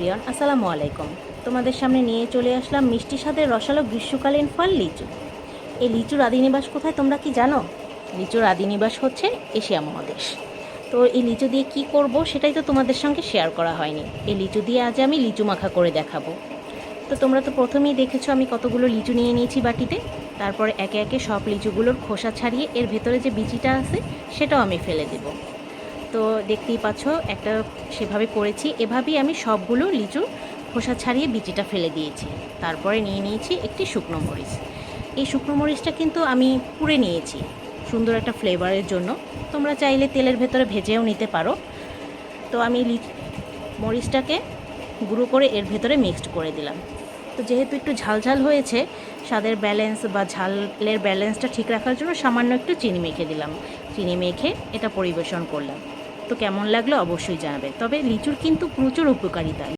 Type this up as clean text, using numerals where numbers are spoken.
Everyone, আসসালামু আলাইকুম। তোমাদের সামনে নিয়ে চলে আসলাম মিষ্টি স্বাদের রসালো গ্রীষ্মকালীন ফল লিচু। এই লিচুর আদিনিবাস কোথায় তোমরা কি জানো? লিচুর আদিনিবাস হচ্ছে এশিয়া মহাদেশ। তো এই লিচু দিয়ে কি করব সেটাই তো তোমাদের সঙ্গে শেয়ার করা হয়নি। এই লিচু দিয়ে আজ আমি লিচু মাখা করে দেখাবো। তো তোমরা তো প্রথমেই দেখেছো আমি কতগুলো লিচু নিয়ে নিয়েছি বাটিতে। তারপরে একে একে সব লিচুগুলোর খোসা ছাড়িয়ে এর ভেতরে যে বিচিটা আছে সেটাও আমি ফেলে দেবো। তো দেখতেই পাচ্ছ একটা সেভাবে করেছি। এভাবেই আমি সবগুলো লিচু খোসা ছাড়িয়ে বিচিটা ফেলে দিয়েছি। তারপরে নিয়ে নিয়েছি একটি শুকনো মরিচ। এই শুকনো মরিচটা কিন্তু আমি পুড়ে নিয়েছি সুন্দর একটা ফ্লেভারের জন্য। তোমরা চাইলে তেলের ভেতরে ভেজেও নিতে পারো। তো আমি মরিচটাকে গুঁড়ো করে এর ভেতরে মিক্সড করে দিলাম। তো যেহেতু একটু ঝালঝাল হয়েছে, স্বাদের ব্যালেন্স বা ঝালের ব্যালেন্সটা ঠিক রাখার জন্য সামান্য একটু চিনি মেখে দিলাম। চিনি মেখে এটা পরিবেশন করলাম। তো কেমন লাগলো অবশ্যই জানাবে। তবে লিচুর কিন্তু প্রচুর উপকারিতা।